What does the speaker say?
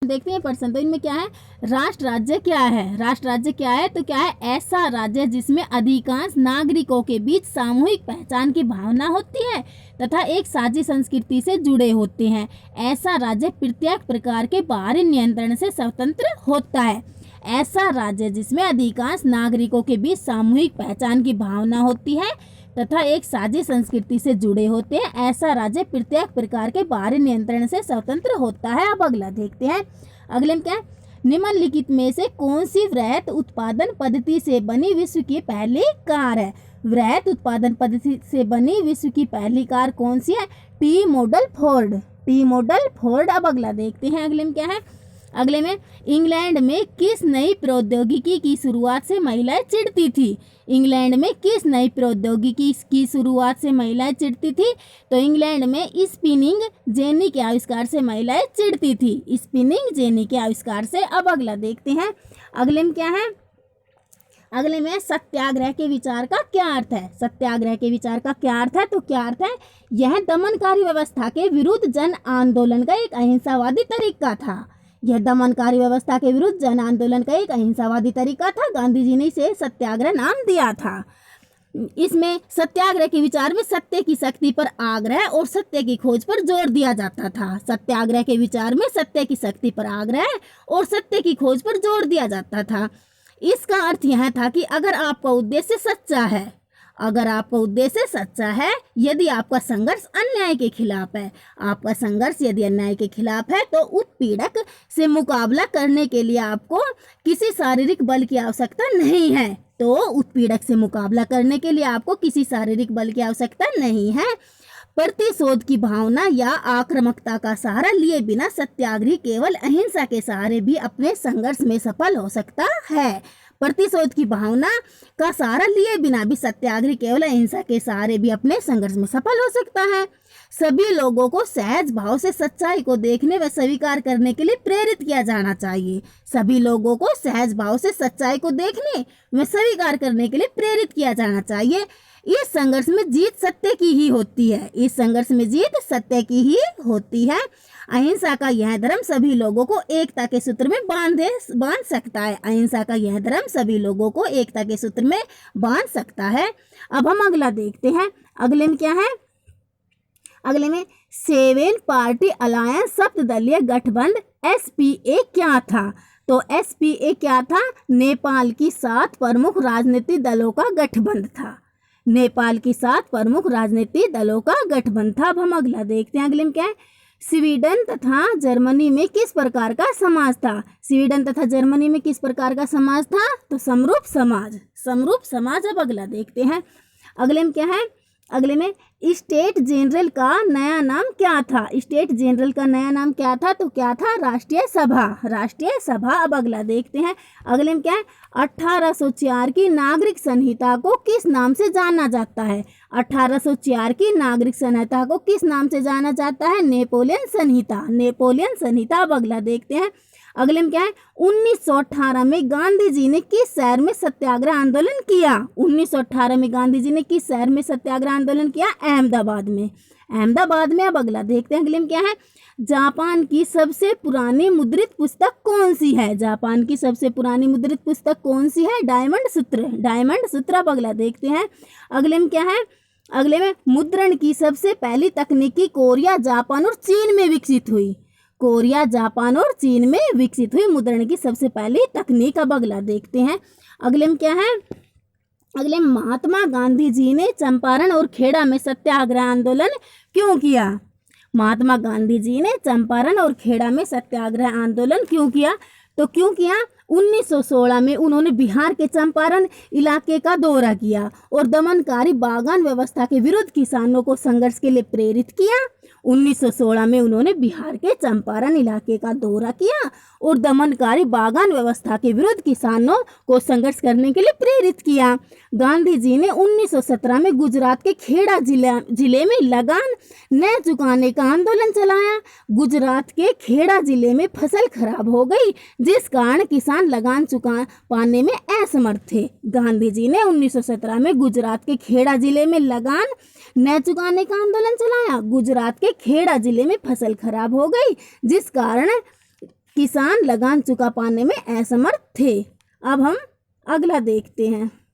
देखते हैं प्रश्न। तो इनमें क्या है, राष्ट्र राज्य क्या है। राष्ट्र राज्य क्या है, तो क्या है, ऐसा राज्य जिसमें अधिकांश नागरिकों के बीच सामूहिक पहचान की भावना होती है तथा एक साझी संस्कृति से जुड़े होते हैं। ऐसा राज्य प्रत्येक प्रकार के बाहरी नियंत्रण से स्वतंत्र होता है। ऐसा राज्य जिसमें अधिकांश नागरिकों के बीच सामूहिक पहचान की भावना होती है तथा एक साझी संस्कृति से जुड़े होते हैं। ऐसा राज्य प्रत्येक प्रकार के बाहरी नियंत्रण से स्वतंत्र होता है। अब अगला देखते हैं। अगले में क्या है, निम्नलिखित में से कौन सी वृहत उत्पादन पद्धति से बनी विश्व की पहली कार है। वृहत उत्पादन पद्धति से बनी विश्व की पहली कार कौन सी है, T model Ford. T model Ford. अब अगला देखते हैं। अगले में क्या है, अगले में इंग्लैंड में किस नई प्रौद्योगिकी की शुरुआत से महिलाएं चिढ़ती थी। इंग्लैंड में किस नई प्रौद्योगिकी की शुरुआत से महिलाएं चिढ़ती थी, तो इंग्लैंड में स्पिनिंग जेनी के आविष्कार से महिलाएं चिढ़ती थी। स्पिनिंग जेनी के आविष्कार से। अब अगला देखते हैं। अगले में क्या है, अगले में सत्याग्रह के विचार का क्या अर्थ है। सत्याग्रह के विचार का क्या अर्थ है, तो क्या अर्थ है, यह दमनकारी व्यवस्था के विरुद्ध जन आंदोलन का एक अहिंसावादी तरीका था। यह दमनकारी व्यवस्था के विरुद्ध जन आंदोलन का एक अहिंसावादी तरीका था। गांधी जी ने इसे सत्याग्रह नाम दिया था। इसमें सत्याग्रह के विचार में सत्य की शक्ति पर आग्रह और सत्य की खोज पर जोर दिया जाता था। सत्याग्रह के विचार में सत्य की शक्ति पर आग्रह और सत्य की खोज पर जोर दिया जाता था। इसका अर्थ यह था कि अगर आपका उद्देश्य सच्चा है, अगर आपका उद्देश्य सच्चा है, यदि आपका संघर्ष अन्याय के खिलाफ है, आपका संघर्ष यदि अन्याय के खिलाफ है, तो उत्पीड़क से मुकाबला करने के लिए आपको किसी शारीरिक बल की आवश्यकता नहीं है। तो उत्पीड़क से मुकाबला करने के लिए आपको किसी शारीरिक बल की आवश्यकता नहीं है। प्रतिशोध की भावना या आक्रामकता का सहारा लिए बिना सत्याग्रही केवल अहिंसा के सहारे भी अपने संघर्ष में सफल हो सकता है। प्रतिशोध की भावना का सहारा लिए बिना भी सत्याग्रही केवल अहिंसा के सहारे भी अपने संघर्ष में सफल हो सकता है। सभी लोगों को सहज भाव से सच्चाई को देखने व स्वीकार करने के लिए प्रेरित किया जाना चाहिए। सभी लोगों को सहज भाव से सच्चाई को देखने व स्वीकार करने के लिए प्रेरित किया जाना चाहिए। इस संघर्ष में जीत सत्य की ही होती है। इस संघर्ष में जीत सत्य की ही होती है। अहिंसा का यह धर्म सभी लोगों को एकता के सूत्र में बांध सकता है। अहिंसा का यह धर्म सभी लोगों को एकता के सूत्र में बांध सकता है। अब हम अगला देखते हैं। अगले में क्या है, अगले में सेवन पार्टी अलायंस सप्तदलीय गठबंधन SPA क्या था। तो SPA क्या था, नेपाल की 7 प्रमुख राजनीतिक दलों का गठबंधन था। नेपाल की 7 प्रमुख राजनीतिक दलों का गठबंधन था। अब हम अगला देखते हैं। अगले में क्या है, स्वीडन तथा जर्मनी में किस प्रकार का समाज था। स्वीडन तथा जर्मनी में किस प्रकार का समाज था, तो समरूप समाज। समरूप समाज। अब अगला देखते हैं। अगले में क्या है, अगले में स्टेट जनरल का नया नाम क्या था। स्टेट जनरल का नया नाम क्या था, तो क्या था, राष्ट्रीय सभा। राष्ट्रीय सभा। अब अगला देखते हैं। अगले में क्या है, 1804 की नागरिक संहिता को किस नाम से जाना जाता है। 1804 की नागरिक संहिता को किस नाम से जाना जाता है, नेपोलियन संहिता। नेपोलियन संहिता। अब अगला देखते हैं। अगले में क्या है, 1918 में गांधी जी ने किस शहर में सत्याग्रह आंदोलन किया। 1918 में गांधी जी ने किस शहर में सत्याग्रह आंदोलन किया, अहमदाबाद में। अहमदाबाद में। अब अगला देखते हैं। अगले में क्या है, जापान की सबसे पुरानी मुद्रित पुस्तक कौन सी है। जापान की सबसे पुरानी मुद्रित पुस्तक कौन सी है, डायमंड सूत्र। डायमंड सूत्र। अब अगला देखते हैं। अगले में क्या है, अगले में मुद्रण की सबसे पहली तकनीकी कोरिया, जापान और चीन में विकसित हुई। कोरिया, जापान और चीन में विकसित हुई मुद्रण की सबसे पहली तकनीक। अब अगला देखते हैं। अगले में क्या है, अगले महात्मा गांधी जी ने चंपारण और खेड़ा में सत्याग्रह आंदोलन क्यों किया। महात्मा गांधी जी ने चंपारण और खेड़ा में सत्याग्रह आंदोलन क्यों किया, तो क्यों किया, 1916 में उन्होंने बिहार के चंपारण इलाके का दौरा किया और दमनकारी बागान व्यवस्था के विरुद्ध किसानों को संघर्ष के लिए प्रेरित किया। 1916 में उन्होंने बिहार के चंपारण इलाके का दौरा किया और दमनकारी बागान व्यवस्था के विरुद्ध किसानों को संघर्ष करने के लिए प्रेरित किया। गांधी जी ने 1917 में गुजरात के खेड़ा जिले में लगान न चुकाने का आंदोलन चलाया। गुजरात के खेड़ा जिले में फसल खराब हो गई, जिस कारण किसान लगान चुका पाने में असमर्थ थे। गांधी जी ने 1917 में गुजरात के खेड़ा जिले में लगान न चुकाने का आंदोलन चलाया। गुजरात के खेड़ा जिले में फसल खराब हो गई, जिस कारण किसान लगान चुका पाने में असमर्थ थे। अब हम अगला देखते हैं।